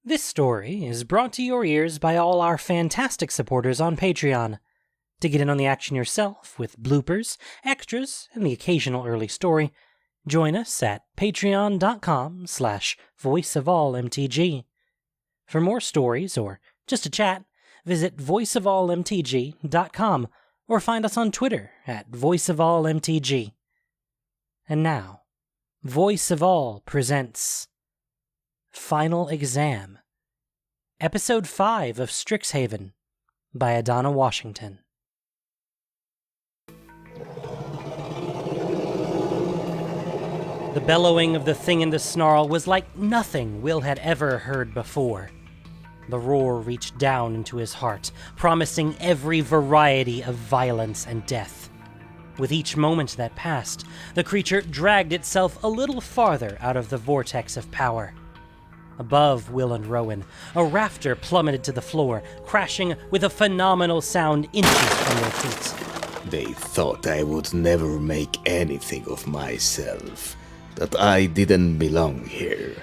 This story is brought to your ears by all our fantastic supporters on Patreon. To get in on the action yourself with bloopers, extras, and the occasional early story, join us at patreon.com/voiceofallmtg. For more stories or just to chat, visit voiceofallmtg.com or find us on Twitter at voiceofallmtg. And now, Voice of All presents Final Exam, Episode 5 of Strixhaven by Adana Washington. The bellowing of the thing in the snarl was like nothing Will had ever heard before. The roar reached down into his heart, promising every variety of violence and death. With each moment that passed, the creature dragged itself a little farther out of the vortex of power. Above Will and Rowan, a rafter plummeted to the floor, crashing with a phenomenal sound inches from their feet. They thought I would never make anything of myself, that I didn't belong here,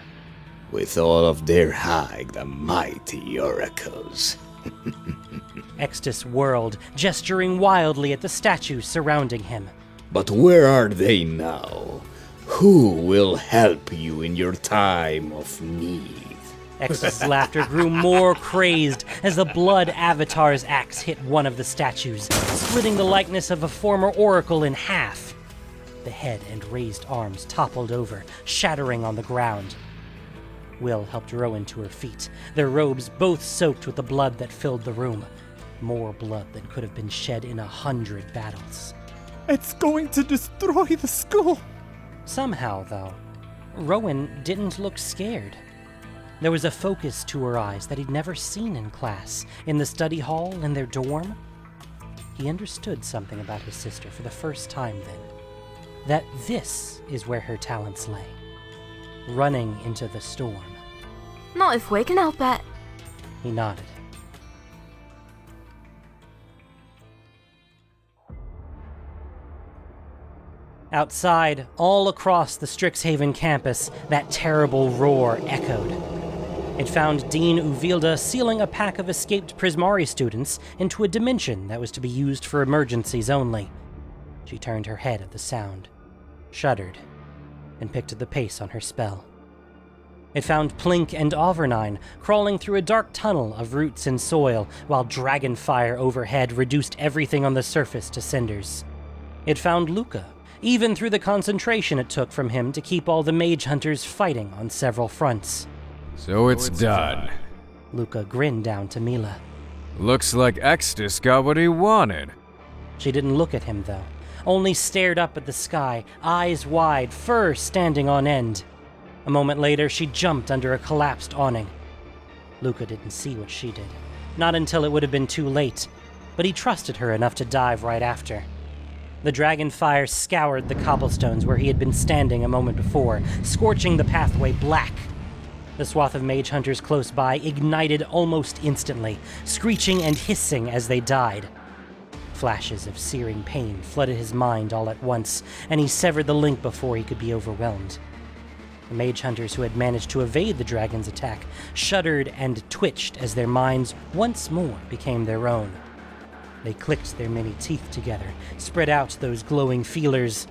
with all of their high, the mighty oracles. Exetus whirled, gesturing wildly at the statues surrounding him. But where are they now? Who will help you in your time of need? Exetus' laughter grew more crazed as the blood avatar's axe hit one of the statues, splitting the likeness of a former oracle in half. The head and raised arms toppled over, shattering on the ground. Will helped Rowan to her feet, their robes both soaked with the blood that filled the room. More blood than could have been shed in 100 battles. It's going to destroy the school! Somehow, though, Rowan didn't look scared. There was a focus to her eyes that he'd never seen in class, in the study hall, in their dorm. He understood something about his sister for the first time then. That this is where her talents lay. Running into the storm. Not if we can help it. He nodded. Outside, all across the Strixhaven campus, that terrible roar echoed. It found Dean Uvilda sealing a pack of escaped Prismari students into a dimension that was to be used for emergencies only. She turned her head at the sound, shuddered, and picked up the pace on her spell. It found Plink and Overnine crawling through a dark tunnel of roots and soil, while dragon fire overhead reduced everything on the surface to cinders. It found Luca, even through the concentration it took from him to keep all the mage hunters fighting on several fronts. So it's done. Luca grinned down to Mila. Looks like Exetus got what he wanted. She didn't look at him, though, only stared up at the sky, eyes wide, fur standing on end. A moment later, she jumped under a collapsed awning. Luca didn't see what she did, not until it would have been too late, but he trusted her enough to dive right after. The dragon fire scoured the cobblestones where he had been standing a moment before, scorching the pathway black. The swath of mage hunters close by ignited almost instantly, screeching and hissing as they died. Flashes of searing pain flooded his mind all at once, and he severed the link before he could be overwhelmed. The mage hunters who had managed to evade the dragon's attack shuddered and twitched as their minds once more became their own. They clicked their many teeth together, spread out those glowing feelers,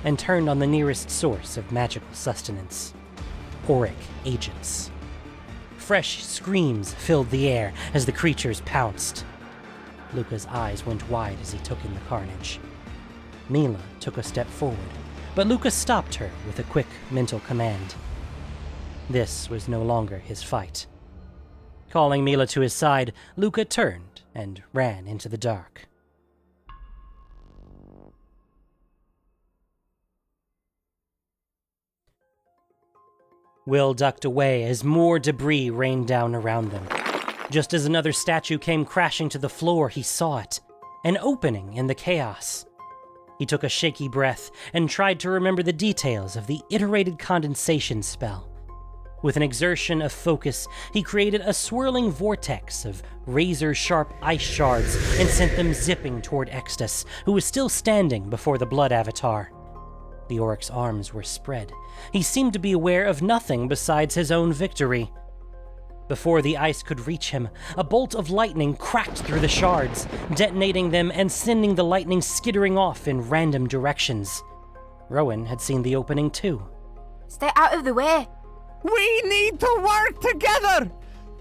and turned on the nearest source of magical sustenance: auric agents. Fresh screams filled the air as the creatures pounced. Luca's eyes went wide as he took in the carnage. Mila took a step forward, but Luca stopped her with a quick mental command. This was no longer his fight. Calling Mila to his side, Luca turned and ran into the dark. Will ducked away as more debris rained down around them. Just as another statue came crashing to the floor, he saw it, an opening in the chaos. He took a shaky breath and tried to remember the details of the iterated condensation spell. With an exertion of focus, he created a swirling vortex of razor-sharp ice shards and sent them zipping toward Exetus, who was still standing before the blood avatar. The Oric's arms were spread. He seemed to be aware of nothing besides his own victory. Before the ice could reach him, a bolt of lightning cracked through the shards, detonating them and sending the lightning skittering off in random directions. Rowan had seen the opening too. Stay out of the way. We need to work together!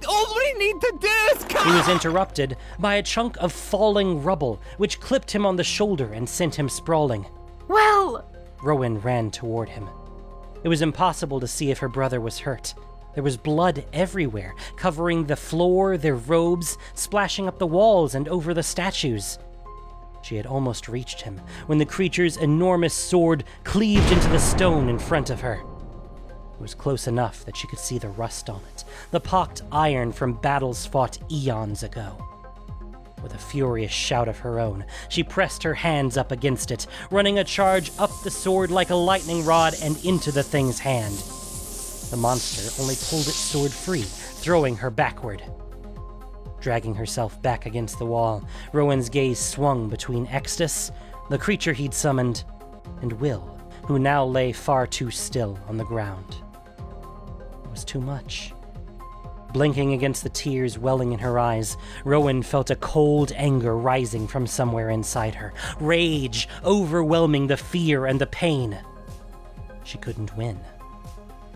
All we need to do is He was interrupted by a chunk of falling rubble, which clipped him on the shoulder and sent him sprawling. Well, Rowan ran toward him. It was impossible to see if her brother was hurt. There was blood everywhere, covering the floor, their robes, splashing up the walls and over the statues. She had almost reached him when the creature's enormous sword cleaved into the stone in front of her. It was close enough that she could see the rust on it, the pocked iron from battles fought eons ago. With a furious shout of her own, she pressed her hands up against it, running a charge up the sword like a lightning rod and into the thing's hand. The monster only pulled its sword free, throwing her backward. Dragging herself back against the wall, Rowan's gaze swung between Exetus, the creature he'd summoned, and Will, who now lay far too still on the ground. It was too much. Blinking against the tears welling in her eyes, Rowan felt a cold anger rising from somewhere inside her, rage overwhelming the fear and the pain. She couldn't win,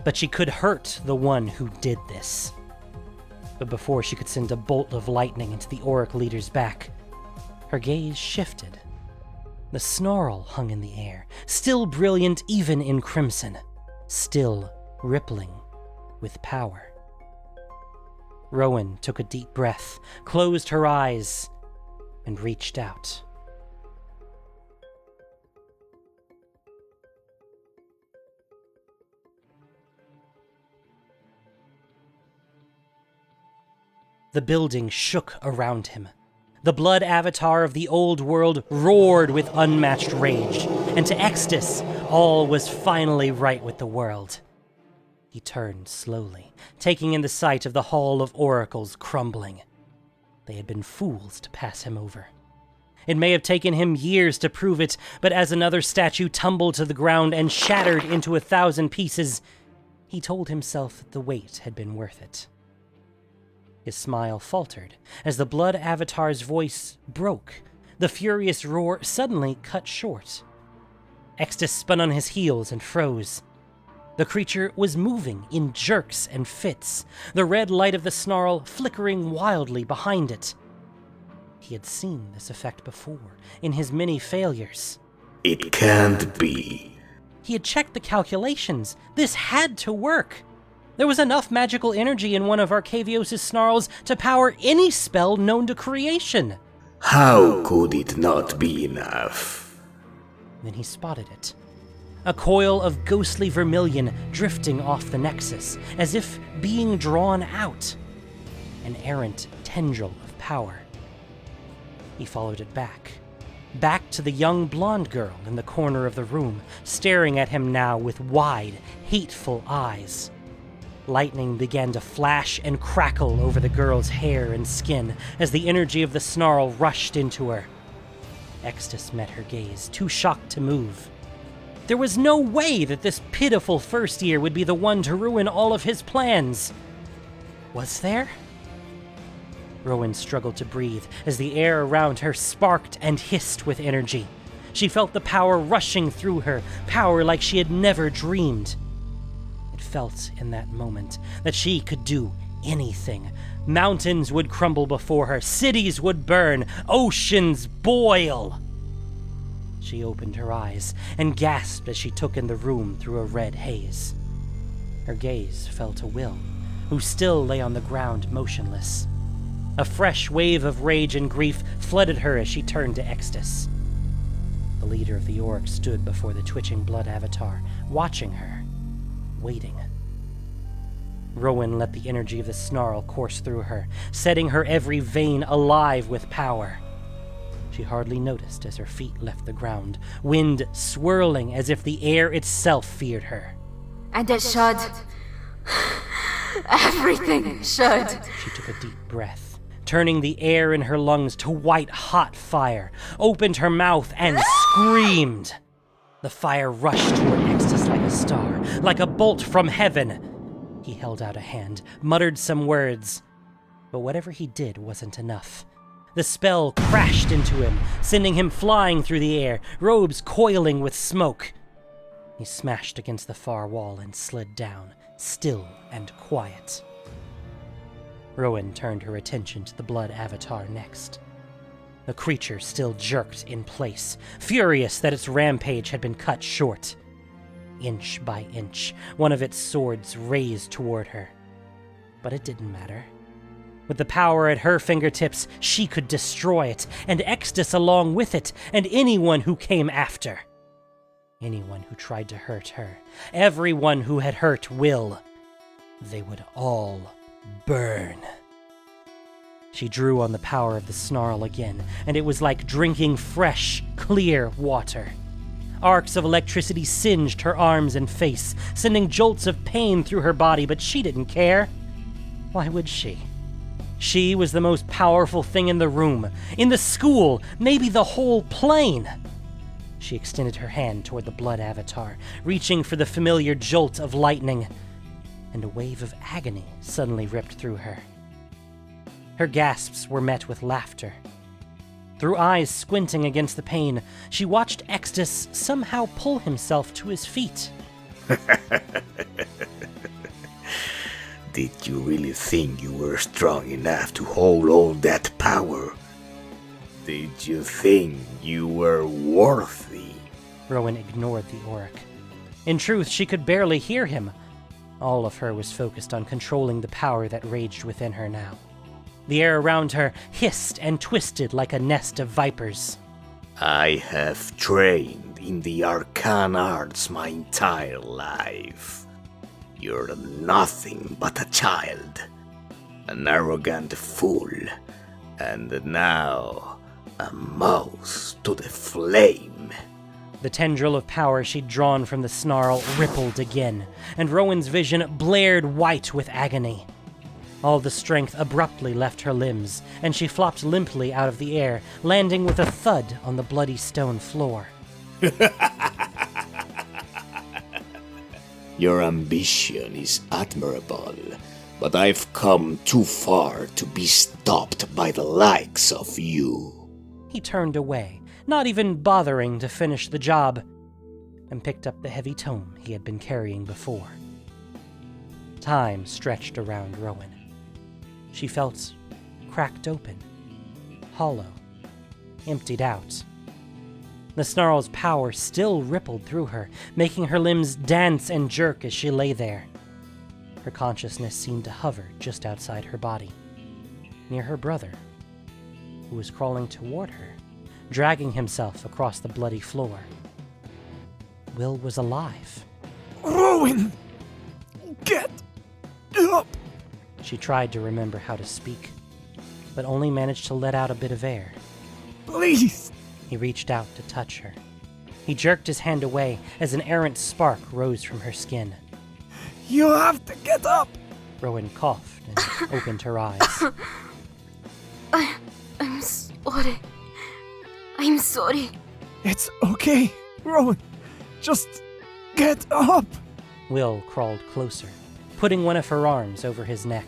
but she could hurt the one who did this. But before she could send a bolt of lightning into the Auric leader's back, her gaze shifted. The Snarl hung in the air, still brilliant even in crimson, still rippling with power. Rowan took a deep breath, closed her eyes, and reached out. The building shook around him. The blood avatar of the old world roared with unmatched rage, and to Exetus, all was finally right with the world. He turned slowly, taking in the sight of the Hall of Oracles crumbling. They had been fools to pass him over. It may have taken him years to prove it, but as another statue tumbled to the ground and shattered into 1,000 pieces, he told himself that the wait had been worth it. His smile faltered as the blood avatar's voice broke, the furious roar suddenly cut short. Exetus spun on his heels and froze. The creature was moving in jerks and fits, the red light of the Snarl flickering wildly behind it. He had seen this effect before, in his many failures. It can't be. He had checked the calculations. This had to work. There was enough magical energy in one of Arcavios' Snarls to power any spell known to creation. How could it not be enough? Then he spotted it. A coil of ghostly vermilion drifting off the nexus, as if being drawn out. An errant tendril of power. He followed it back to the young blonde girl in the corner of the room, staring at him now with wide, hateful eyes. Lightning began to flash and crackle over the girl's hair and skin as the energy of the Snarl rushed into her. Exetus met her gaze, too shocked to move. There was no way that this pitiful first year would be the one to ruin all of his plans. Was there? Rowan struggled to breathe as the air around her sparked and hissed with energy. She felt the power rushing through her, power like she had never dreamed. It felt in that moment that she could do anything. Mountains would crumble before her, cities would burn, oceans boil. She opened her eyes and gasped as she took in the room through a red haze. Her gaze fell to Will, who still lay on the ground motionless. A fresh wave of rage and grief flooded her as she turned to Exetus. The leader of the Auric stood before the twitching blood avatar, watching her, waiting. Rowan let the energy of the Snarl course through her, setting her every vein alive with power. She hardly noticed as her feet left the ground, wind swirling as if the air itself feared her. and it should. Everything should. She took a deep breath, turning the air in her lungs to white-hot fire, opened her mouth and screamed. The fire rushed toward Exetus like a star, like a bolt from heaven. He held out a hand, muttered some words, but whatever he did wasn't enough. The spell crashed into him, sending him flying through the air, robes coiling with smoke. He smashed against the far wall and slid down, still and quiet. Rowan turned her attention to the blood avatar next. The creature still jerked in place, furious that its rampage had been cut short. Inch by inch, one of its swords raised toward her. But it didn't matter. With the power at her fingertips, she could destroy it, and Exetus along with it, and anyone who came after. Anyone who tried to hurt her, everyone who had hurt Will. They would all burn. She drew on the power of the Snarl again, and it was like drinking fresh, clear water. Arcs of electricity singed her arms and face, sending jolts of pain through her body, but she didn't care. Why would she? She was the most powerful thing in the room, in the school, maybe the whole plane. She extended her hand toward the blood avatar, reaching for the familiar jolt of lightning, and a wave of agony suddenly ripped through her. Her gasps were met with laughter. Through eyes squinting against the pain, she watched Exetus somehow pull himself to his feet. Did you really think you were strong enough to hold all that power? Did you think you were worthy? Rowan ignored the Auric. In truth, she could barely hear him. All of her was focused on controlling the power that raged within her now. The air around her hissed and twisted like a nest of vipers. I have trained in the arcane arts my entire life. You're nothing but a child, an arrogant fool, and now a mouse to the flame. The tendril of power she'd drawn from the Snarl rippled again, and Rowan's vision blared white with agony. All the strength abruptly left her limbs, and she flopped limply out of the air, landing with a thud on the bloody stone floor. Your ambition is admirable, but I've come too far to be stopped by the likes of you. He turned away, not even bothering to finish the job, and picked up the heavy tome he had been carrying before. Time stretched around Rowan. She felt cracked open, hollow, emptied out. The Snarl's power still rippled through her, making her limbs dance and jerk as she lay there. Her consciousness seemed to hover just outside her body, near her brother, who was crawling toward her, dragging himself across the bloody floor. Will was alive. Rowan! Get up! She tried to remember how to speak, but only managed to let out a bit of air. Please! He reached out to touch her. He jerked his hand away as an errant spark rose from her skin. You have to get up! Rowan coughed and opened her eyes. I'm sorry. I'm sorry. It's okay, Rowan. Just get up! Will crawled closer, putting one of her arms over his neck.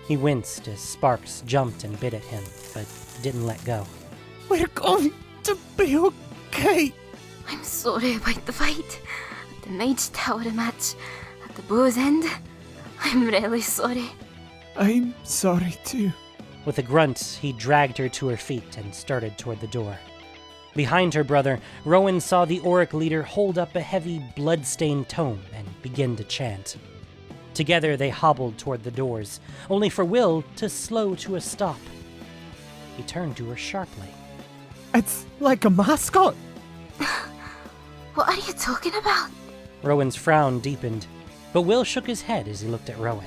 He winced as sparks jumped and bit at him, but didn't let go. We're going to be okay. I'm sorry about the fight. At the Mage Tower match. At the bow's end. I'm really sorry. I'm sorry too. With a grunt, he dragged her to her feet and started toward the door. Behind her brother, Rowan saw the Auric leader hold up a heavy, blood-stained tome and begin to chant. Together they hobbled toward the doors, only for Will to slow to a stop. He turned to her sharply. It's like a mascot. What are you talking about? Rowan's frown deepened, but Will shook his head as he looked at Rowan.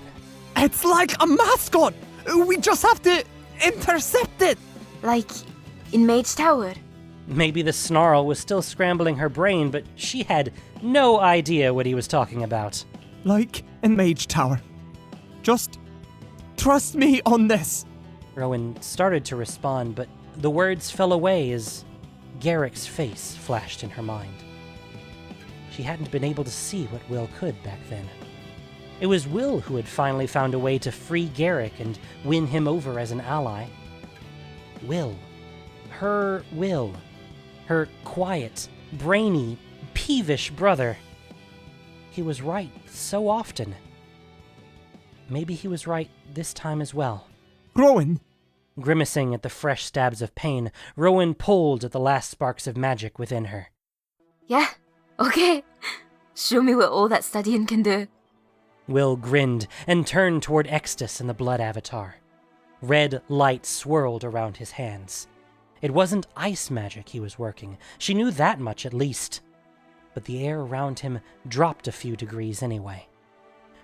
It's like a mascot. We just have to intercept it. Like in Mage Tower? Maybe the Snarl was still scrambling her brain, but she had no idea what he was talking about. Like in Mage Tower. Just trust me on this. Rowan started to respond, but the words fell away as Garrick's face flashed in her mind. She hadn't been able to see what Will could back then. It was Will who had finally found a way to free Garrick and win him over as an ally. Will. Her Will. Her quiet, brainy, peevish brother. He was right so often. Maybe he was right this time as well. Rowan, Grimacing at the fresh stabs of pain, Rowan pulled at the last sparks of magic within her. Yeah, okay. Show me what all that studying can do. Will grinned and turned toward Exetus and the blood avatar. Red light swirled around his hands. It wasn't ice magic he was working. She knew that much at least. But the air around him dropped a few degrees anyway.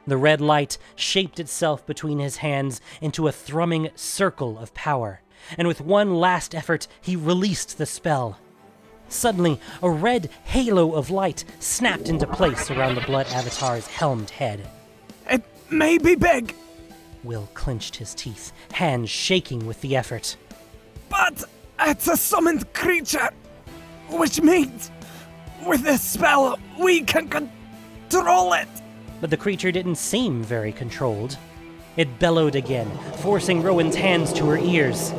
The red light shaped itself between his hands into a thrumming circle of power, and with one last effort, he released the spell. Suddenly, a red halo of light snapped into place around the blood avatar's helmed head. it may be big, Will clenched his teeth, hands shaking with the effort. but it's a summoned creature, which means with this spell, we can control it. But the creature didn't seem very controlled. It bellowed again, forcing Rowan's hands to her ears.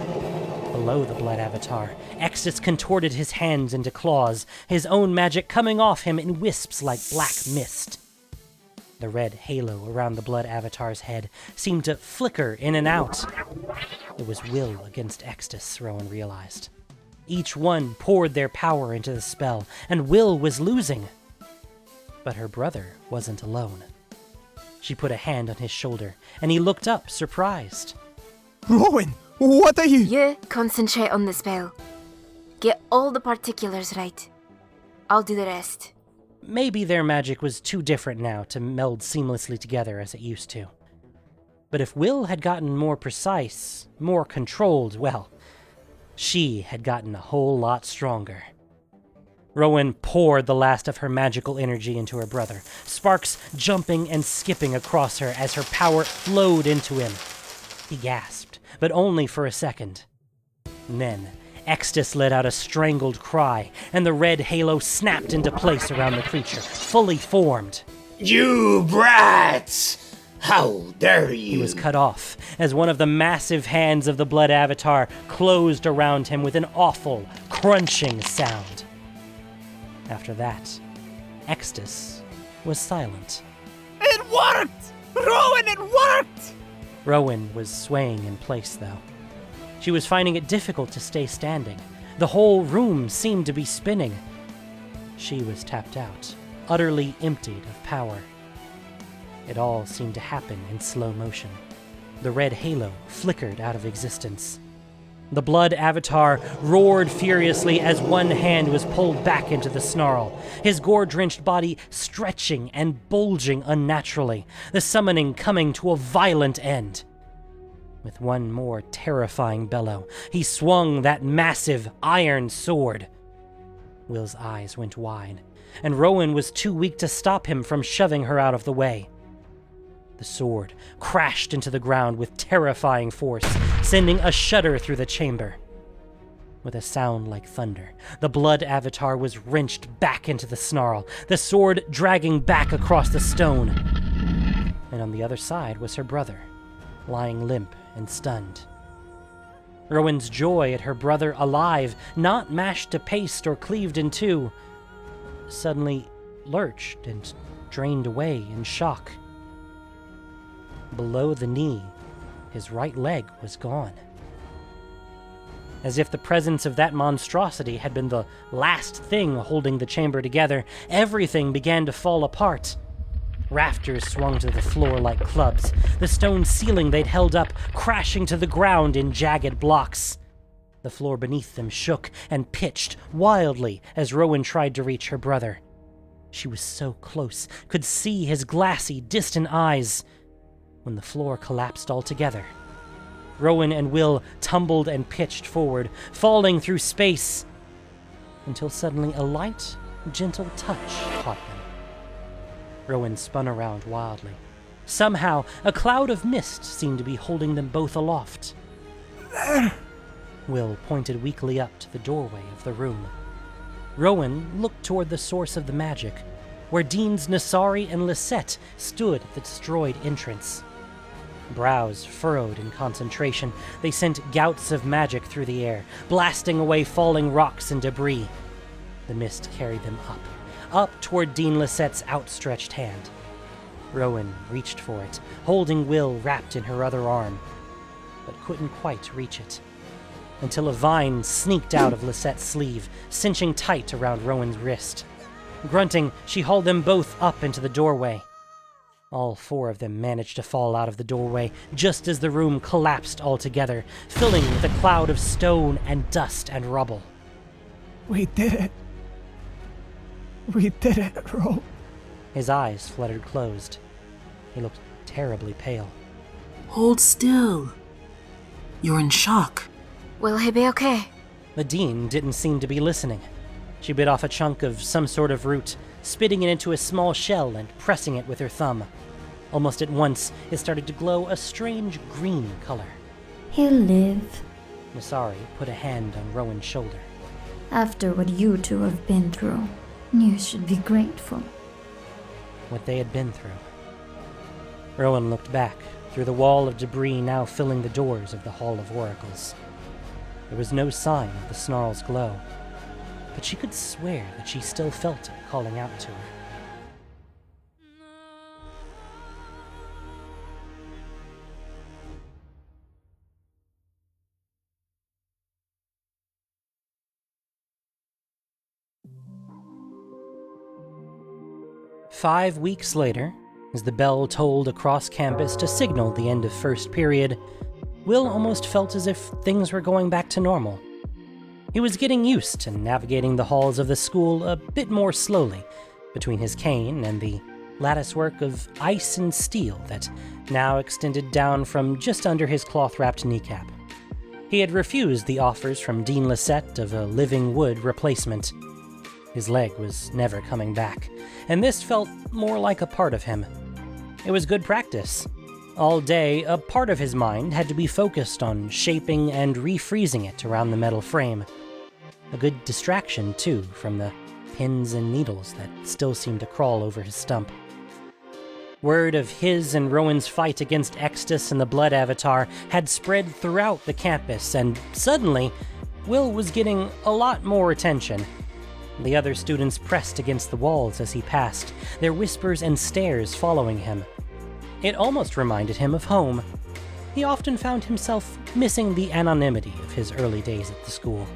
Below the blood avatar, Exetus contorted his hands into claws, his own magic coming off him in wisps like black mist. The red halo around the blood avatar's head seemed to flicker in and out. It was Will against Exetus, Rowan realized. Each one poured their power into the spell, and Will was losing. But her brother wasn't alone. She put a hand on his shoulder, and he looked up, surprised. Rowan, what are you? You concentrate on the spell. Get all the particulars right. I'll do the rest. Maybe their magic was too different now to meld seamlessly together as it used to. But if Will had gotten more precise, more controlled, well, she had gotten a whole lot stronger. Rowan poured the last of her magical energy into her brother, sparks jumping and skipping across her as her power flowed into him. He gasped, but only for a second. And then, Exetus let out a strangled cry, and the red halo snapped into place around the creature, fully formed. You brats! How dare you! He was cut off as one of the massive hands of the blood avatar closed around him with an awful, crunching sound. After that, Exetus was silent. It worked! Rowan, it worked! Rowan was swaying in place, though. She was finding it difficult to stay standing. The whole room seemed to be spinning. She was tapped out, utterly emptied of power. It all seemed to happen in slow motion. The red halo flickered out of existence. The blood avatar roared furiously as one hand was pulled back into the snarl, his gore-drenched body stretching and bulging unnaturally, the summoning coming to a violent end. With one more terrifying bellow, he swung that massive iron sword. Will's eyes went wide, and Rowan was too weak to stop him from shoving her out of the way. The sword crashed into the ground with terrifying force, sending a shudder through the chamber. With a sound like thunder, the blood avatar was wrenched back into the snarl, the sword dragging back across the stone. And on the other side was her brother, lying limp and stunned. Rowan's joy at her brother alive, not mashed to paste or cleaved in two, suddenly lurched and drained away in shock. Below the knee, his right leg was gone. As if the presence of that monstrosity had been the last thing holding the chamber together, everything began to fall apart. Rafters swung to the floor like clubs, the stone ceiling they'd held up crashing to the ground in jagged blocks. The floor beneath them shook and pitched wildly as Rowan tried to reach her brother. She was so close, could see his glassy, distant eyes. When the floor collapsed altogether, Rowan and Will tumbled and pitched forward, falling through space, until suddenly a light, gentle touch caught them. Rowan spun around wildly. Somehow, a cloud of mist seemed to be holding them both aloft. There! Will pointed weakly up to the doorway of the room. Rowan looked toward the source of the magic, where Deans Nassari and Lisette stood at the destroyed entrance. Brows furrowed in concentration, they sent gouts of magic through the air, blasting away falling rocks and debris. The mist carried them up toward Dean Lisette's outstretched hand. Rowan reached for it, holding Will wrapped in her other arm, but couldn't quite reach it, until a vine sneaked out of Lisette's sleeve, cinching tight around Rowan's wrist. Grunting, she hauled them both up into the doorway. All four of them managed to fall out of the doorway just as the room collapsed altogether, filling with a cloud of stone and dust and rubble. We did it. We did it, Ro. His eyes fluttered closed. He looked terribly pale. Hold still. You're in shock. Will he be okay? The dean didn't seem to be listening. She bit off a chunk of some sort of root, spitting it into a small shell and pressing it with her thumb. Almost at once, it started to glow a strange green color. He'll live. Nassari put a hand on Rowan's shoulder. After what you two have been through, you should be grateful. What they had been through. Rowan looked back, through the wall of debris now filling the doors of the Hall of Oracles. There was no sign of the Snarl's glow, but she could swear that she still felt it calling out to her. Five weeks later, as the bell tolled across campus to signal the end of first period, Will almost felt as if things were going back to normal. He was getting used to navigating the halls of the school a bit more slowly, between his cane and the latticework of ice and steel that now extended down from just under his cloth-wrapped kneecap. He had refused the offers from Dean Lisette of a living wood replacement. His leg was never coming back, and this felt more like a part of him. It was good practice. All day, a part of his mind had to be focused on shaping and refreezing it around the metal frame. A good distraction, too, from the pins and needles that still seemed to crawl over his stump. Word of his and Rowan's fight against Exetus and the Blood Avatar had spread throughout the campus, and suddenly, Will was getting a lot more attention. The other students pressed against the walls as he passed, their whispers and stares following him. It almost reminded him of home. He often found himself missing the anonymity of his early days at the school.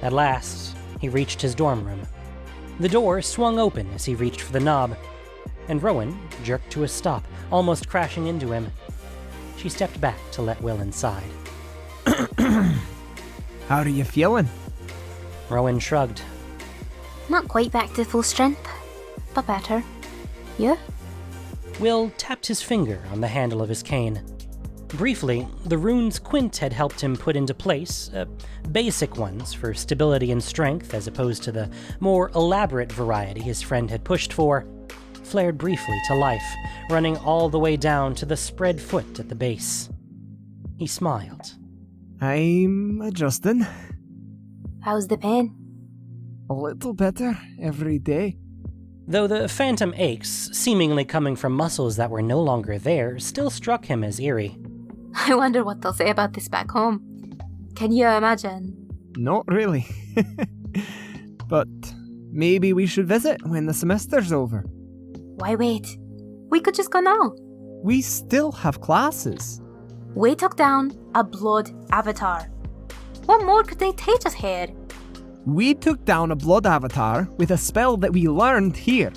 At last, he reached his dorm room. The door swung open as he reached for the knob, and Rowan jerked to a stop, almost crashing into him. She stepped back to let Will inside. How are you feeling? Rowan shrugged. Not quite back to full strength, but better. You? Will tapped his finger on the handle of his cane. Briefly, the runes Quint had helped him put into place, basic ones for stability and strength as opposed to the more elaborate variety his friend had pushed for, flared briefly to life, running all the way down to the spread foot at the base. He smiled. I'm adjusting. How's the pain? A little better every day. Though the phantom aches, seemingly coming from muscles that were no longer there, still struck him as eerie. I wonder what they'll say about this back home. Can you imagine? Not really. But maybe we should visit when the semester's over. Why wait? We could just go now. We still have classes. We took down a blood avatar. What more could they teach us here? We took down a blood avatar with a spell that we learned here.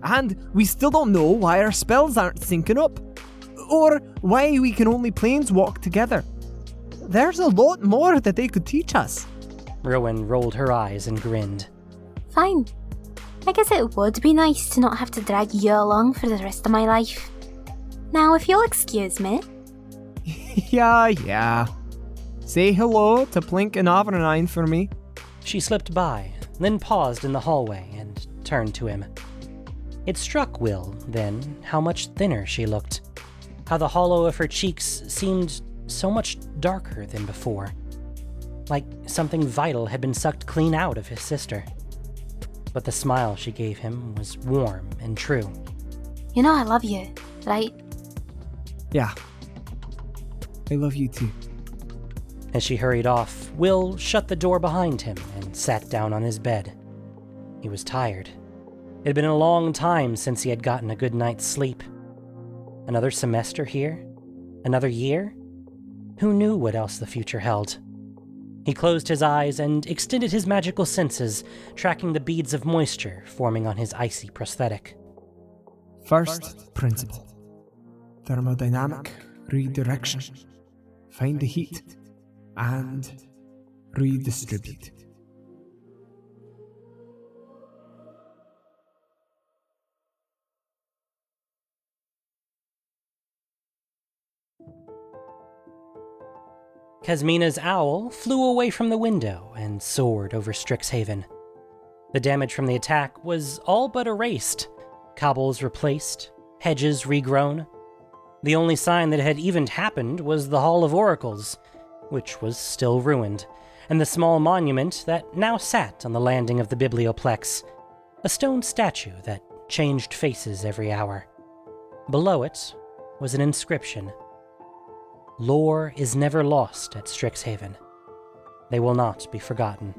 And we still don't know why our spells aren't syncing up. Or why we can only planeswalk together. There's a lot more that they could teach us. Rowan rolled her eyes and grinned. Fine. I guess it would be nice to not have to drag you along for the rest of my life. Now, if you'll excuse me. Yeah. Say hello to Plink and Avernine for me. She slipped by, then paused in the hallway and turned to him. It struck Will, then, how much thinner she looked. How the hollow of her cheeks seemed so much darker than before. Like something vital had been sucked clean out of his sister. but the smile she gave him was warm and true. You know I love you, right? Yeah. I love you too. As she hurried off, Will shut the door behind him and sat down on his bed. He was tired. It had been a long time since he had gotten a good night's sleep. Another semester here? Another year? Who knew what else the future held? He closed his eyes and extended his magical senses, tracking the beads of moisture forming on his icy prosthetic. First principle. Thermodynamic redirection. Find the heat and redistribute. Kasmina's owl flew away from the window and soared over Strixhaven. The damage from the attack was all but erased. Cobbles replaced, hedges regrown. The only sign that it had even happened was the Hall of Oracles, which was still ruined, and the small monument that now sat on the landing of the Biblioplex, a stone statue that changed faces every hour. Below it was an inscription. Lore is never lost at Strixhaven. They will not be forgotten.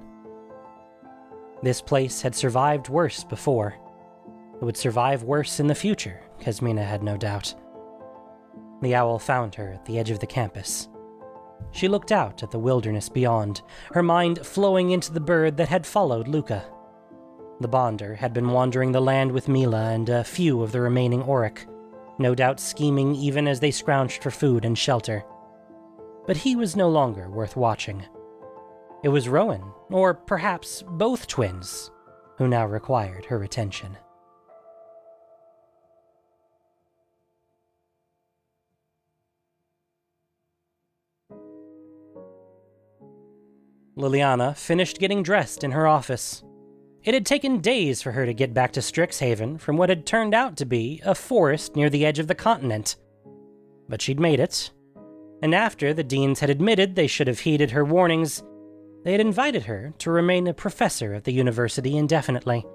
This place had survived worse before. It would survive worse in the future, Kasmina had no doubt. The owl found her at the edge of the campus. She looked out at the wilderness beyond, her mind flowing into the bird that had followed Luca. The Bonder had been wandering the land with Mila and a few of the remaining Auric, no doubt scheming even as they scrounged for food and shelter. But he was no longer worth watching. It was Rowan, or perhaps both twins, who now required her attention. Liliana finished getting dressed in her office. It had taken days for her to get back to Strixhaven from what had turned out to be a forest near the edge of the continent. But she'd made it. And after the deans had admitted they should have heeded her warnings, they had invited her to remain a professor at the university indefinitely,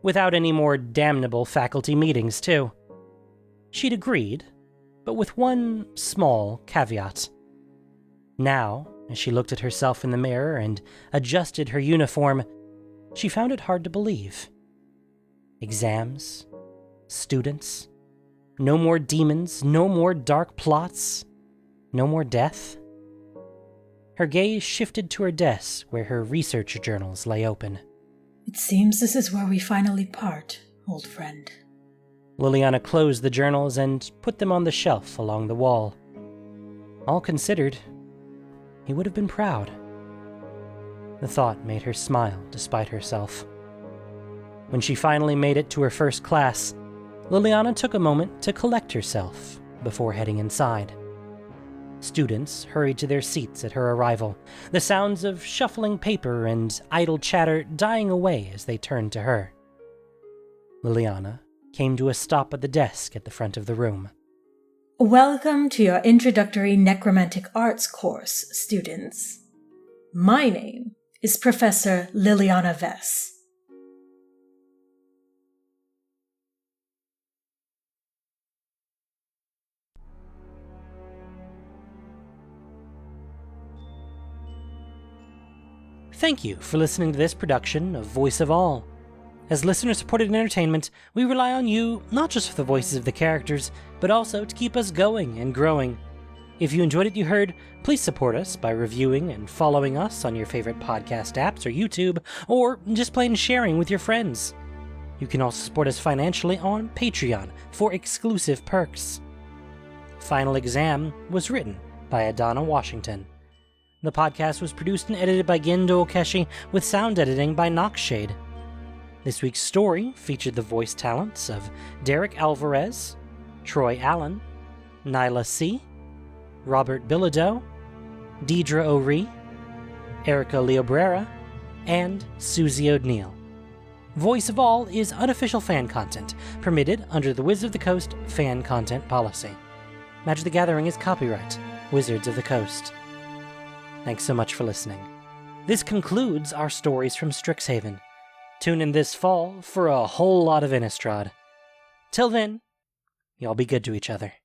without any more damnable faculty meetings, too. She'd agreed, but with one small caveat. Now, as she looked at herself in the mirror and adjusted her uniform, she found it hard to believe. Exams, students, no more demons, no more dark plots, no more death. Her gaze shifted to her desk where her research journals lay open. It seems this is where we finally part, old friend. Liliana closed the journals and put them on the shelf along the wall. All considered, he would have been proud. The thought made her smile despite herself. When she finally made it to her first class, Liliana took a moment to collect herself before heading inside. Students hurried to their seats at her arrival, the sounds of shuffling paper and idle chatter dying away as they turned to her. Liliana came to a stop at the desk at the front of the room. Welcome to your introductory necromantic arts course, students. My name is Professor Liliana Vess. Thank you for listening to this production of Voice of All. As listener-supported entertainment, we rely on you not just for the voices of the characters, but also to keep us going and growing. If you enjoyed what you heard, please support us by reviewing and following us on your favorite podcast apps or YouTube, or just plain sharing with your friends. You can also support us financially on Patreon for exclusive perks. Final Exam was written by Adana Washington. The podcast was produced and edited by Gendo Okeshi, with sound editing by Noxshade. This week's story featured the voice talents of Derek Alvarez, Troy Allen, Nyla C., Robert Bilodeau, Deidre O'Ree, Ericka Leobrera, and Susie O'Neill. Voice of All is unofficial fan content, permitted under the Wizards of the Coast fan content policy. Magic the Gathering is copyright Wizards of the Coast. Thanks so much for listening. This concludes our stories from Strixhaven. Tune in this fall for a whole lot of Innistrad. Till then, y'all be good to each other.